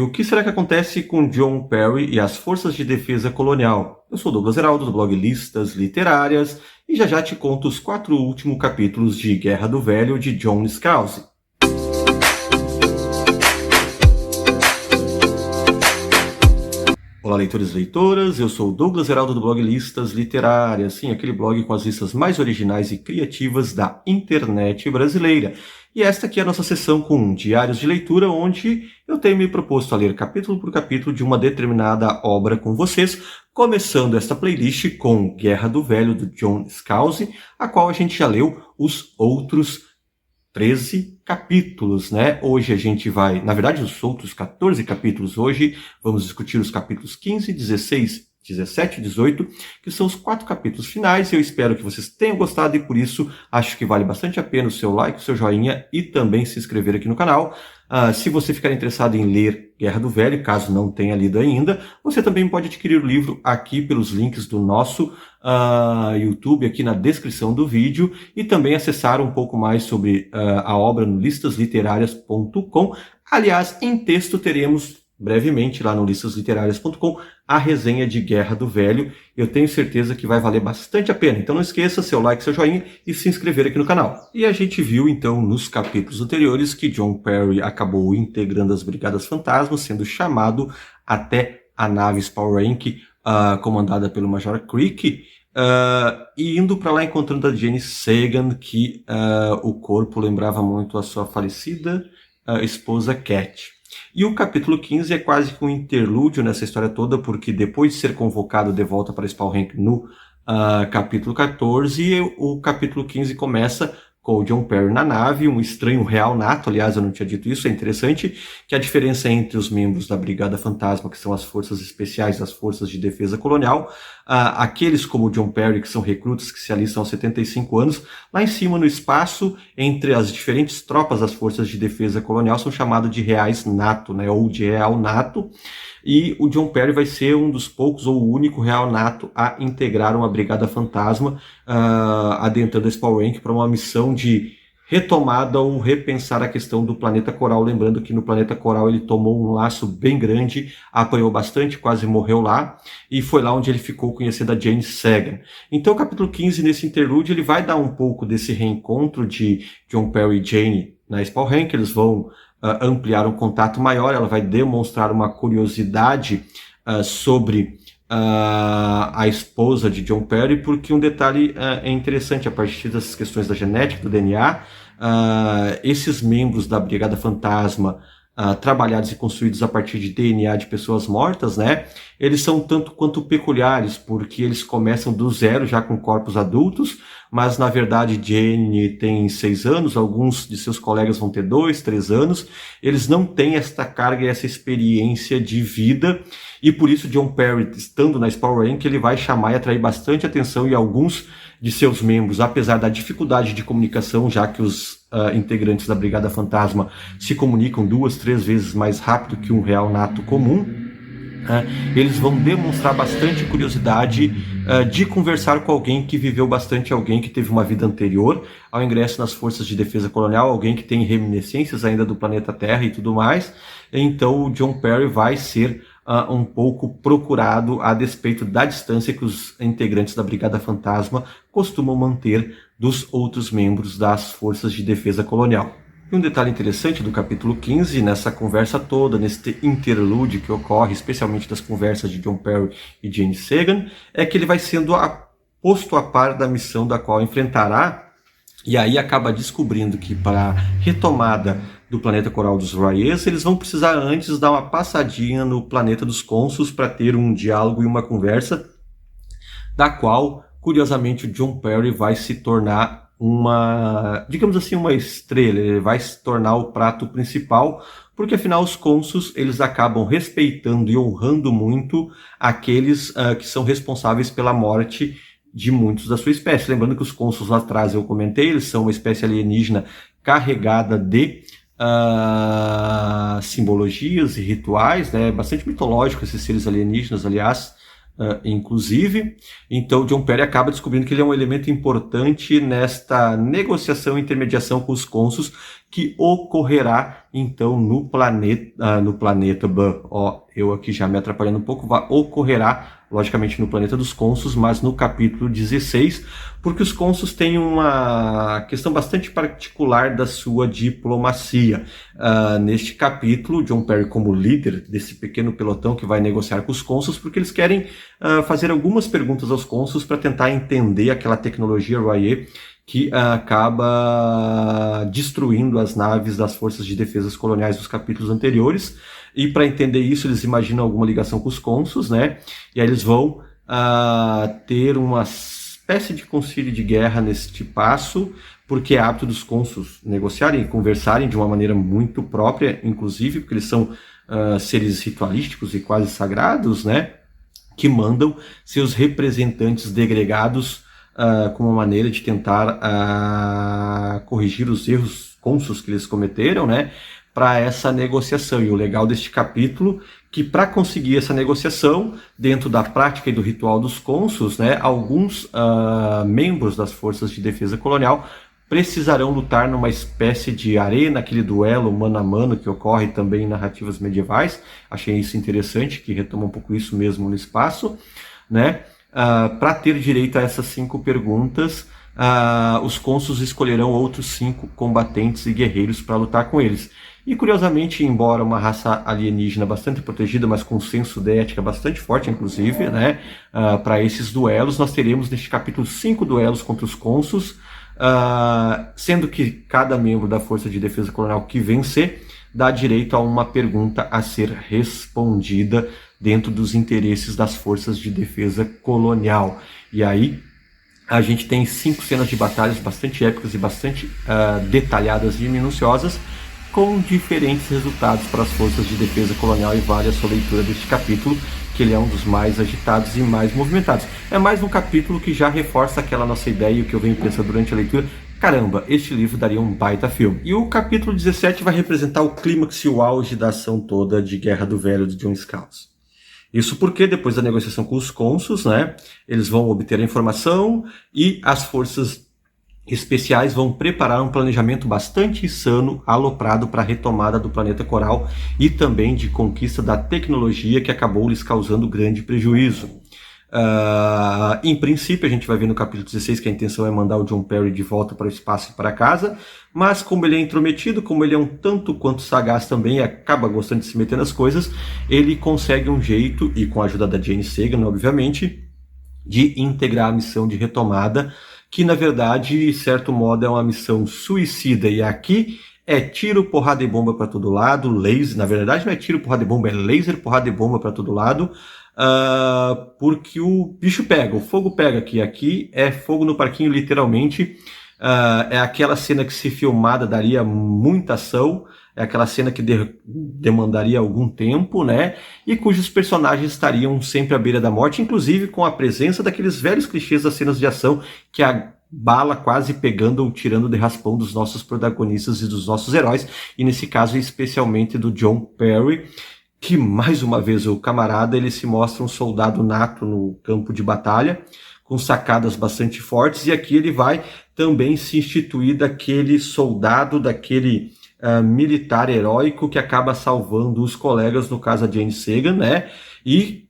O que será que acontece com John Perry e as Forças de Defesa Colonial? Eu sou Douglas Heraldo, do blog Listas Literárias, e já te conto os 4 últimos capítulos de Guerra do Velho de John Scalzi. Olá, leitores e leitoras, eu sou o Douglas Heraldo do blog Listas Literárias, sim, aquele blog com as listas mais originais e criativas da internet brasileira. E esta aqui é a nossa sessão com diários de leitura, onde eu tenho me proposto a ler capítulo por capítulo de uma determinada obra com vocês, começando esta playlist com Guerra do Velho, do John Scalzi, a qual a gente já leu os outros 13 capítulos, né? Hoje a gente vai, na verdade, os outros 14 capítulos. Hoje vamos discutir os capítulos 15, 16, 17 e 18, que são os 4 capítulos finais. Eu espero que vocês tenham gostado e por isso acho que vale bastante a pena o seu like, o seu joinha e também se inscrever aqui no canal. Se você ficar interessado em ler Guerra do Velho, caso não tenha lido ainda, você também pode adquirir o livro aqui pelos links do nosso YouTube, aqui na descrição do vídeo, e também acessar um pouco mais sobre a obra no listasliterárias.com. Aliás, em texto teremos brevemente lá no listasliterárias.com a resenha de Guerra do Velho. Eu tenho certeza que vai valer bastante a pena. Então não esqueça seu like, seu joinha e se inscrever aqui no canal. E a gente viu então nos capítulos anteriores que John Perry acabou integrando as Brigadas Fantasmas, sendo chamado até a nave Spellrank, comandada pelo Major Creek, e indo para lá encontrando a Jane Sagan, que o corpo lembrava muito a sua falecida esposa Cat. E o capítulo 15 é quase que um interlúdio nessa história toda, porque depois de ser convocado de volta para Spellrank no capítulo 14, o capítulo 15 começa com o John Perry na nave, um estranho real nato. Aliás, eu não tinha dito isso, é interessante que a diferença entre os membros da Brigada Fantasma, que são as forças especiais das Forças de Defesa Colonial, aqueles como o John Perry, que são recrutas que se alistam aos 75 anos, lá em cima no espaço, entre as diferentes tropas das Forças de Defesa Colonial, são chamados de reais nato, né, ou de real nato, e o John Perry vai ser um dos poucos ou o único real nato a integrar uma Brigada Fantasma, adentrando a Spellrank para uma missão de retomada ou repensar a questão do Planeta Coral. Lembrando que no Planeta Coral ele tomou um laço bem grande, apanhou bastante, quase morreu lá, e foi lá onde ele ficou conhecendo a Jane Sagan. Então o capítulo 15, nesse interlúdio, ele vai dar um pouco desse reencontro de John Perry e Jane na Spellrank. Eles vão ampliar um contato maior, ela vai demonstrar uma curiosidade sobre a esposa de John Perry, porque um detalhe é interessante a partir das questões da genética, do DNA, esses membros da Brigada Fantasma, trabalhados e construídos a partir de DNA de pessoas mortas, né? Eles são tanto quanto peculiares, porque eles começam do zero, já com corpos adultos, mas na verdade Jane tem 6 anos, alguns de seus colegas vão ter 2, 3 anos, eles não têm esta carga e essa experiência de vida, e por isso John Perry, estando na Spellrank, ele vai chamar e atrair bastante atenção, e alguns de seus membros, apesar da dificuldade de comunicação, já que os integrantes da Brigada Fantasma se comunicam 2, 3 vezes mais rápido que um real nato comum, eles vão demonstrar bastante curiosidade de conversar com alguém que viveu bastante, alguém que teve uma vida anterior ao ingresso nas Forças de Defesa Colonial, alguém que tem reminiscências ainda do planeta Terra e tudo mais. Então o John Perry vai ser um pouco procurado a despeito da distância que os integrantes da Brigada Fantasma costumam manter dos outros membros das Forças de Defesa Colonial. E um detalhe interessante do capítulo 15, nessa conversa toda, nesse interlúdio que ocorre, especialmente das conversas de John Perry e Jane Sagan, é que ele vai sendo posto a par da missão da qual enfrentará, e aí acaba descobrindo que para a retomada do Planeta Coral dos Reyes, eles vão precisar antes dar uma passadinha no Planeta dos Consuls para ter um diálogo e uma conversa, da qual, curiosamente, o John Perry vai se tornar digamos assim, uma estrela. Ele vai se tornar o prato principal, porque afinal os cônsuls, eles acabam respeitando e honrando muito aqueles que são responsáveis pela morte de muitos da sua espécie. Lembrando que os cônsuls lá atrás, eu comentei, eles são uma espécie alienígena carregada de simbologias e rituais, né? Bastante mitológico esses seres alienígenas, aliás, inclusive. Então John Perry acaba descobrindo que ele é um elemento importante nesta negociação e intermediação com os cônsuls, que ocorrerá então no planeta eu aqui já me atrapalhando um pouco, ocorrerá logicamente no planeta dos Consus, mas no capítulo 16, porque os Consus têm uma questão bastante particular da sua diplomacia. Neste capítulo, John Perry como líder desse pequeno pelotão que vai negociar com os Consus, porque eles querem fazer algumas perguntas aos Consus para tentar entender aquela tecnologia R'lyeh que acaba destruindo as naves das forças de defesa coloniais dos capítulos anteriores. E para entender isso, eles imaginam alguma ligação com os Consus, né? E aí eles vão ter uma espécie de concílio de guerra neste passo, porque é hábito dos Consus negociarem e conversarem de uma maneira muito própria, inclusive porque eles são seres ritualísticos e quase sagrados, né? Que mandam seus representantes degregados como uma maneira de tentar corrigir os erros Consus que eles cometeram, né, para essa negociação. E o legal deste capítulo que para conseguir essa negociação, dentro da prática e do ritual dos Consus, né, alguns membros das forças de defesa colonial precisarão lutar numa espécie de arena, aquele duelo mano a mano que ocorre também em narrativas medievais. Achei isso interessante, que retoma um pouco isso mesmo no espaço, né? Para ter direito a essas 5 perguntas, os Consus escolherão outros 5 combatentes e guerreiros para lutar com eles. E curiosamente, embora uma raça alienígena bastante protegida, mas com um senso de ética bastante forte, inclusive, né, para esses duelos, nós teremos neste capítulo 5 duelos contra os Consus, sendo que cada membro da Força de Defesa Colonial que vencer dá direito a uma pergunta a ser respondida dentro dos interesses das forças de defesa colonial. E aí a gente tem 5 cenas de batalhas bastante épicas e bastante detalhadas e minuciosas, com diferentes resultados para as forças de defesa colonial, e vale a sua leitura deste capítulo, que ele é um dos mais agitados e mais movimentados. É mais um capítulo que já reforça aquela nossa ideia e o que eu venho pensando durante a leitura. Caramba, este livro daria um baita filme. E o capítulo 17 vai representar o clímax e o auge da ação toda de Guerra do Velho de John Scalzi. Isso porque depois da negociação com os Consus, né, eles vão obter a informação e as forças especiais vão preparar um planejamento bastante insano, aloprado para a retomada do planeta Coral e também de conquista da tecnologia que acabou lhes causando grande prejuízo. Em princípio, a gente vai ver no capítulo 16 que a intenção é mandar o John Perry de volta para o espaço e para casa, mas como ele é intrometido, como ele é um tanto quanto sagaz também e acaba gostando de se meter nas coisas, ele consegue um jeito, e com a ajuda da Jane Sagan, obviamente, de integrar a missão de retomada, que na verdade, de certo modo, é uma missão suicida. E aqui é tiro, porrada e bomba para todo lado, laser, na verdade não é tiro, porrada e bomba, é laser, porrada e bomba para todo lado, porque o bicho pega, o fogo pega aqui. Aqui é fogo no parquinho, literalmente. É aquela cena que, se filmada, daria muita ação. É aquela cena que demandaria algum tempo, né? E cujos personagens estariam sempre à beira da morte, inclusive com a presença daqueles velhos clichês das cenas de ação, que a bala quase pegando ou tirando de raspão dos nossos protagonistas e dos nossos heróis, e nesse caso especialmente do John Perry, que mais uma vez o camarada, ele se mostra um soldado nato no campo de batalha, com sacadas bastante fortes, e aqui ele vai também se instituir daquele soldado, daquele militar heróico que acaba salvando os colegas, no caso a Jane Sagan, né? E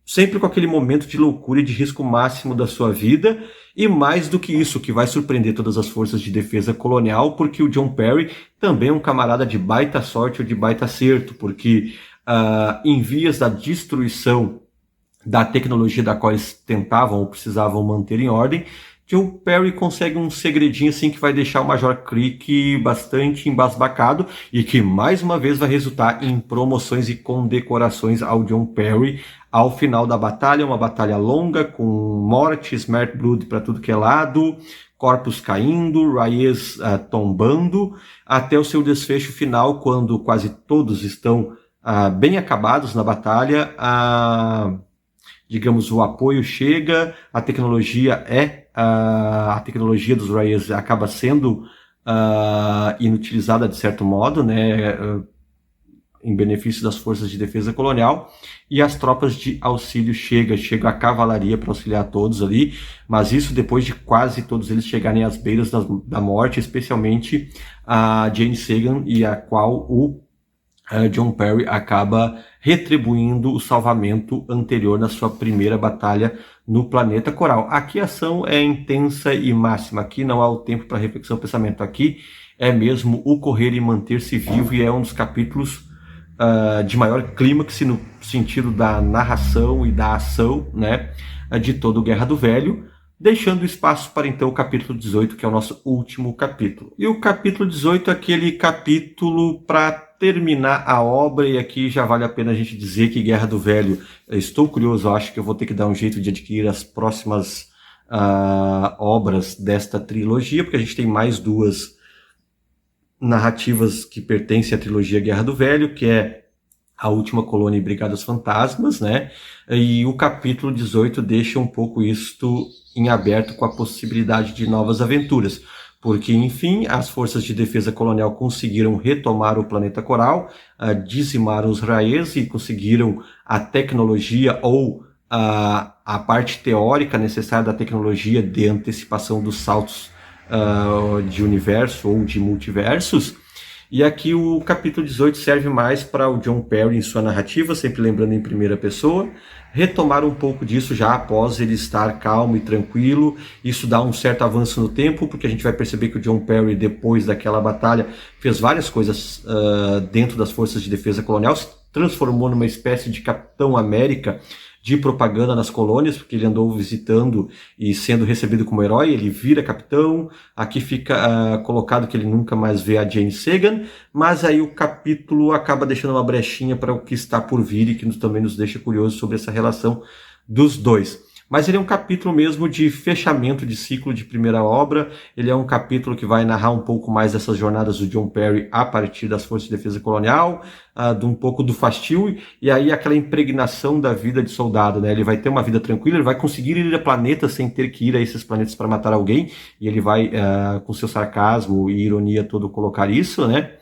sempre com aquele momento de loucura e de risco máximo da sua vida, e mais do que isso, que vai surpreender todas as forças de defesa colonial, porque o John Perry também é um camarada de baita sorte ou de baita acerto, porque em vias da destruição da tecnologia da qual eles tentavam ou precisavam manter em ordem, John Perry consegue um segredinho assim que vai deixar o Major Crick bastante embasbacado e que mais uma vez vai resultar em promoções e condecorações ao John Perry ao final da batalha. Uma batalha longa com morte, smart blood para tudo que é lado, corpos caindo, R'lyehs tombando, até o seu desfecho final, quando quase todos estão bem acabados na batalha. Digamos, o apoio chega, a tecnologia dos R'lyehs acaba sendo inutilizada de certo modo, né? em benefício das forças de defesa colonial, e as tropas de auxílio chega a cavalaria para auxiliar todos ali, mas isso depois de quase todos eles chegarem às beiras da morte, especialmente a Jane Sagan, e a qual o John Perry acaba retribuindo o salvamento anterior na sua primeira batalha no planeta Coral. Aqui a ação é intensa e máxima, aqui não há o tempo para reflexão e pensamento, aqui é mesmo o correr e manter-se vivo, e é um dos capítulos de maior clímax no sentido da narração e da ação, né, de todo o Guerra do Velho, deixando espaço para então o capítulo 18, que é o nosso último capítulo. E o capítulo 18 é aquele capítulo para terminar a obra, e aqui já vale a pena a gente dizer que Guerra do Velho, eu estou curioso, eu acho que eu vou ter que dar um jeito de adquirir as próximas obras desta trilogia, porque a gente tem mais duas narrativas que pertencem à trilogia Guerra do Velho, que é A Última Colônia e Brigadas Fantasmas, né? E o capítulo 18 deixa um pouco isto em aberto, com a possibilidade de novas aventuras, porque, enfim, as forças de defesa colonial conseguiram retomar o planeta Coral, dizimaram os Raiz e conseguiram a tecnologia ou a parte teórica necessária da tecnologia de antecipação dos saltos de universo ou de multiversos. E aqui o capítulo 18 serve mais para o John Perry em sua narrativa, sempre lembrando em primeira pessoa, retomar um pouco disso já após ele estar calmo e tranquilo. Isso dá um certo avanço no tempo, porque a gente vai perceber que o John Perry, depois daquela batalha, fez várias coisas dentro das forças de defesa colonial, se transformou numa espécie de Capitão América de propaganda nas colônias, porque ele andou visitando e sendo recebido como herói, ele vira capitão. Aqui fica colocado que ele nunca mais vê a Jane Sagan, mas aí o capítulo acaba deixando uma brechinha para o que está por vir, e que também nos deixa curiosos sobre essa relação dos dois. Mas ele é um capítulo mesmo de fechamento de ciclo de primeira obra. Ele é um capítulo que vai narrar um pouco mais dessas jornadas do John Perry a partir das Forças de Defesa Colonial, de um pouco do fastio, e aí aquela impregnação da vida de soldado, né? Ele vai ter uma vida tranquila, ele vai conseguir ir a planetas sem ter que ir a esses planetas para matar alguém, e ele vai, com seu sarcasmo e ironia todo, colocar isso, né?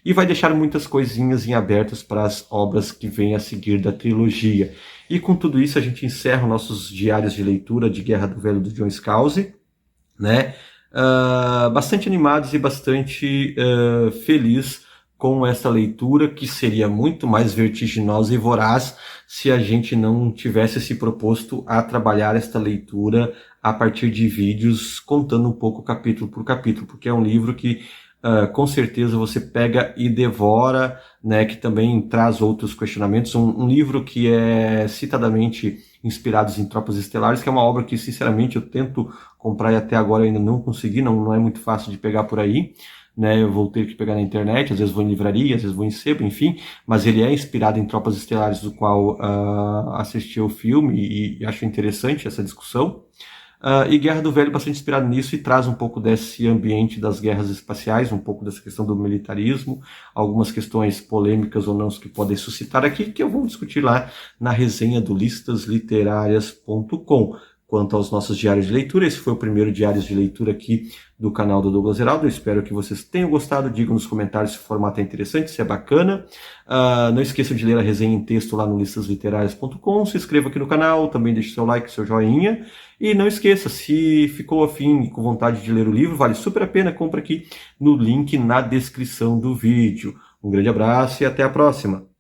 E vai deixar muitas coisinhas em abertas para as obras que vêm a seguir da trilogia. E com tudo isso a gente encerra nossos diários de leitura de Guerra do Velho do John Scalzi, né? Bastante animados e bastante feliz com essa leitura, que seria muito mais vertiginosa e voraz se a gente não tivesse se proposto a trabalhar esta leitura a partir de vídeos, contando um pouco capítulo por capítulo, porque é um livro que com certeza você pega e devora, né, que também traz outros questionamentos. Um livro que é citadamente inspirado em Tropas Estelares, que é uma obra que, sinceramente, eu tento comprar e até agora eu ainda não consegui, não é muito fácil de pegar por aí, né? Eu vou ter que pegar na internet, às vezes vou em livraria, às vezes vou em sebo, enfim, mas ele é inspirado em Tropas Estelares, do qual assisti o filme e acho interessante essa discussão. E Guerra do Velho bastante inspirado nisso, e traz um pouco desse ambiente das guerras espaciais, um pouco dessa questão do militarismo, algumas questões polêmicas ou não que podem suscitar aqui, que eu vou discutir lá na resenha do listasliterárias.com. Quanto aos nossos diários de leitura, esse foi o primeiro diário de leitura aqui do canal do Douglas Heraldo. Eu espero que vocês tenham gostado. Digam nos comentários se o formato é interessante, se é bacana. Não esqueçam de ler a resenha em texto lá no listasliterárias.com. Se inscreva aqui no canal, também deixe seu like, seu joinha. E não esqueça, se ficou afim e com vontade de ler o livro, vale super a pena, compra aqui no link na descrição do vídeo. Um grande abraço e até a próxima!